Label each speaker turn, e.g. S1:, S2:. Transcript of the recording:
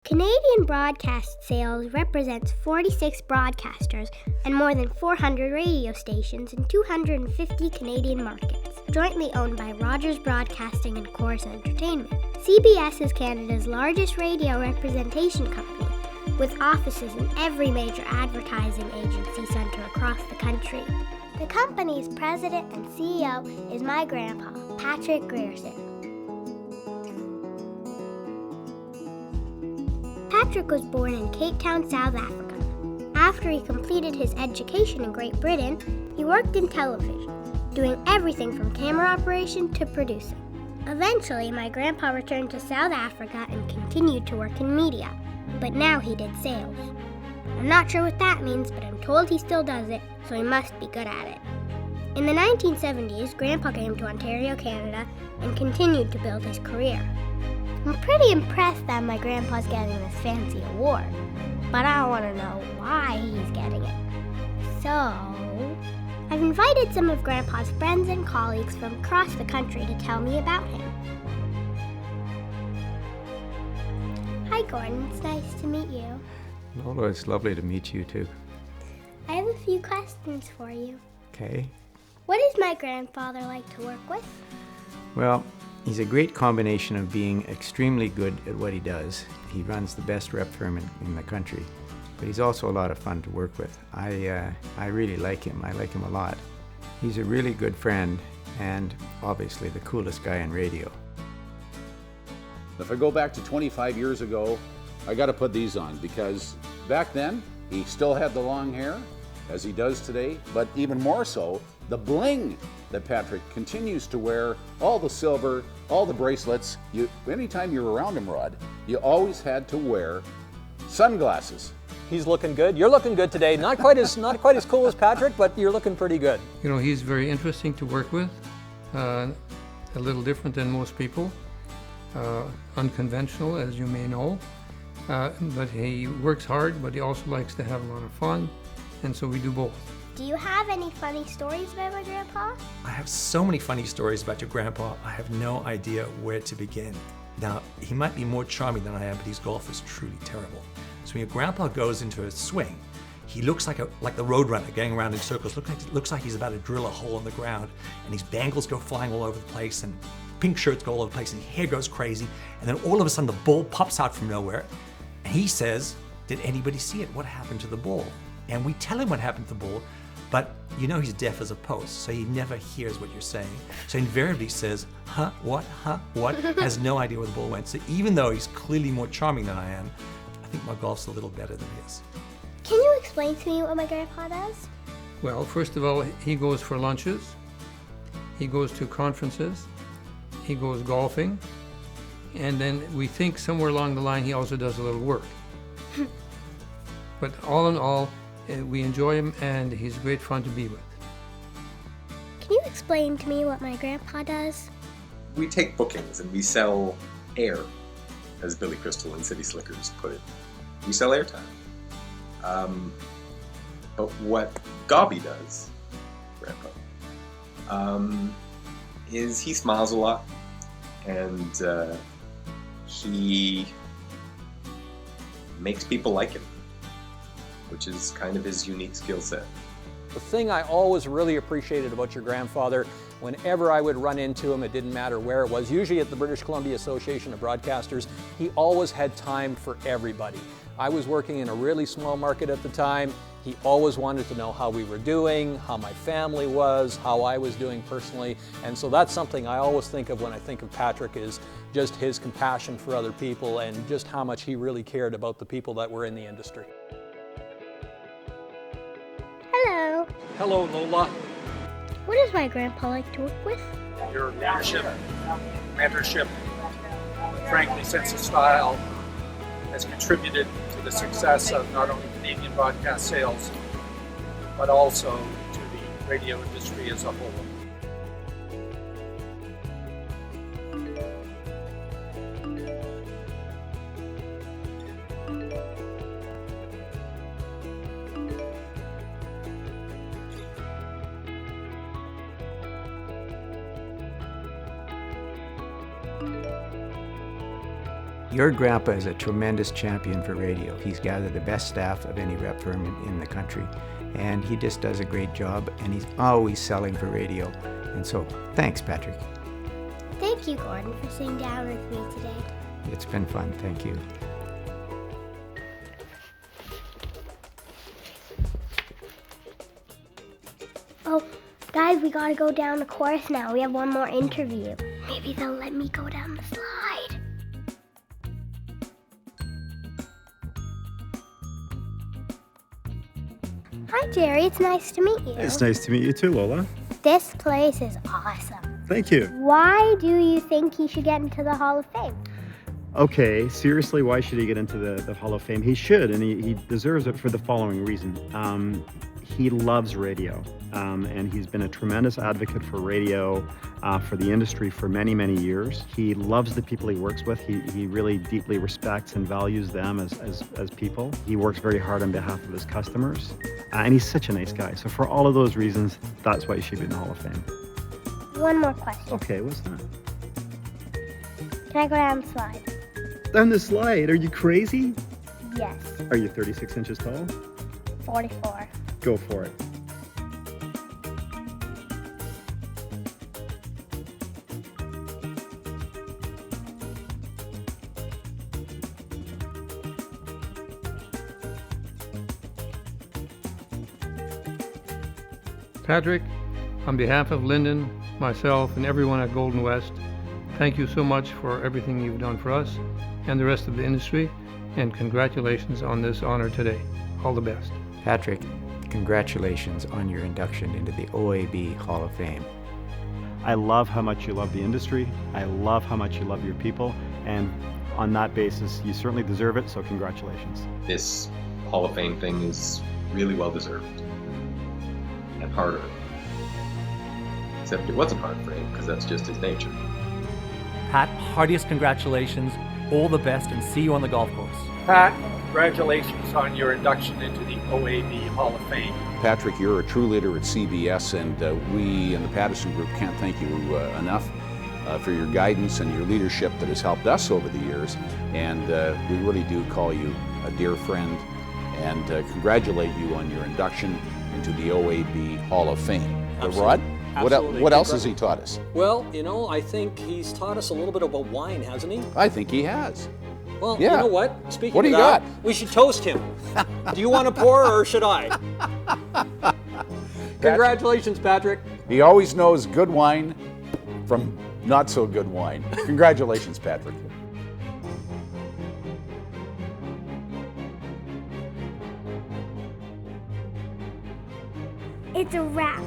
S1: Canadian broadcast sales represents 46 broadcasters and more than 400 radio stations in 250 Canadian markets, jointly owned by Rogers Broadcasting and Corus Entertainment. CBS is Canada's largest radio representation company, with offices in every major advertising agency centre across the country. The company's president and CEO is my grandpa, Patrick Grierson. Patrick was born in Cape Town, South Africa. After he completed his education in Great Britain, he worked in television, doing everything from camera operation to producing. Eventually, my grandpa returned to South Africa and continued to work in media, but now he did sales. I'm not sure what that means, but I'm told he still does it, so he must be good at it. In the 1970s, Grandpa came to Ontario, Canada, and continued to build his career. I'm pretty impressed that my grandpa's getting this fancy award, but I want to know why he's getting it. So, I've invited some of Grandpa's friends and colleagues from across the country to tell me about him. Hi Gordon, it's nice to meet you.
S2: Lola, it's lovely to meet you too.
S1: I have a few questions for you.
S2: Okay.
S1: What is my grandfather like to work with?
S2: Well, he's a great combination of being extremely good at what he does. He runs the best rep firm in the country, but he's also a lot of fun to work with. I really like him. I like him a lot. He's a really good friend and obviously the coolest guy in radio.
S3: If I go back to 25 years ago, I got to put these on because back then he still had the long hair as he does today, but even more so, the bling that Patrick continues to wear, all the silver, all the bracelets. Anytime you're around him, Rod, you always had to wear sunglasses.
S4: He's looking good. You're looking good today. Not quite as cool as Patrick, but you're looking pretty good.
S5: You know, he's very interesting to work with, a little different than most people, unconventional, as you may know, but he works hard, but he also likes to have a lot of fun, and so we do both.
S1: Do you have any funny stories about my grandpa?
S6: I have so many funny stories about your grandpa, I have no idea where to begin. Now, he might be more charming than I am, but his golf is truly terrible. So when your grandpa goes into a swing, he looks like the roadrunner going around in circles. Looks like he's about to drill a hole in the ground, and his bangles go flying all over the place, and pink shirts go all over the place, and his hair goes crazy, and then all of a sudden the ball pops out from nowhere, and he says, "Did anybody see it? What happened to the ball?" And we tell him what happened to the ball, but you know he's deaf as a post, so he never hears what you're saying. So invariably says, huh, what, has no idea where the ball went. So even though he's clearly more charming than I am, I think my golf's a little better than his.
S1: Can you explain to me what my grandpa does?
S5: Well, first of all, he goes for lunches, he goes to conferences, he goes golfing, and then we think somewhere along the line he also does a little work. But all in all, we enjoy him and he's great fun to be with.
S1: Can you explain to me what my grandpa does?
S7: We take bookings and we sell air, as Billy Crystal and City Slickers put it. We sell airtime. But what Gobby does, Grandpa, is he smiles a lot, and he makes people like him, which is kind of his unique skill set.
S4: The thing I always really appreciated about your grandfather, whenever I would run into him, it didn't matter where it was, usually at the British Columbia Association of Broadcasters, he always had time for everybody. I was working in a really small market at the time. He always wanted to know how we were doing, how my family was, how I was doing personally. And so that's something I always think of when I think of Patrick, is just his compassion for other people and just how much he really cared about the people that were in the industry.
S1: Hello.
S4: Hello, Lola.
S1: What does my grandpa like to work with?
S8: Your leadership, mentorship, frankly, sense of style has contributed to the success of not only Canadian broadcast sales, but also to the radio industry as a whole.
S2: Your grandpa is a tremendous champion for radio. He's gathered the best staff of any rep firm in the country, and he just does a great job, and he's always selling for radio. And so, thanks, Patrick.
S1: Thank you, Gordon, for sitting down with me today.
S2: It's been fun, thank you.
S1: Oh, guys, we gotta go down the course now. We have one more interview. Maybe they'll let me go down the slide. Hi, Jerry. It's nice to meet you.
S9: It's nice to meet you too, Lola.
S1: This place is awesome.
S9: Thank you.
S1: Why do you think he should get into the Hall of Fame?
S9: Okay, seriously, why should he get into the Hall of Fame? He should, and he deserves it for the following reason. He loves radio, and he's been a tremendous advocate for radio, for the industry for many, many years. He loves the people he works with. He really deeply respects and values them as people. He works very hard on behalf of his customers, and he's such a nice guy. So for all of those reasons, that's why he should be in the Hall of Fame.
S1: One more question.
S9: Okay, what's that?
S1: Can I go down the slide?
S9: Down the slide? Are you crazy?
S1: Yes.
S9: Are you 36 inches tall?
S1: 44.
S9: Go for it.
S5: Patrick, on behalf of Lyndon, myself, and everyone at Golden West, thank you so much for everything you've done for us and the rest of the industry, and congratulations on this honor today. All the best.
S2: Patrick, congratulations on your induction into the OAB Hall of Fame.
S9: I love how much you love the industry. I love how much you love your people. And on that basis, you certainly deserve it, so congratulations.
S7: This Hall of Fame thing is really well deserved. And harder. Except it wasn't hard for him, because that's just his nature.
S6: Pat, heartiest congratulations, all the best, and see you on the golf course.
S8: Pat, congratulations on your induction into the OAB Hall of Fame.
S3: Patrick, you're a true leader at CBS, and we in the Patterson Group can't thank you enough for your guidance and your leadership that has helped us over the years. And we really do call you a dear friend and congratulate you on your induction into the OAB Hall of Fame. Rod, what else has he taught us?
S4: Well, you know, I think he's taught us a little bit about wine, hasn't he?
S3: I think he has.
S4: Well,
S3: Yeah.
S4: you know what? Speaking
S3: What do
S4: of
S3: you
S4: that,
S3: got?
S4: we should toast him. Do you want to pour or should I? Congratulations, Patrick.
S3: He always knows good wine from not so good wine. Congratulations, Patrick.
S1: It's a wrap.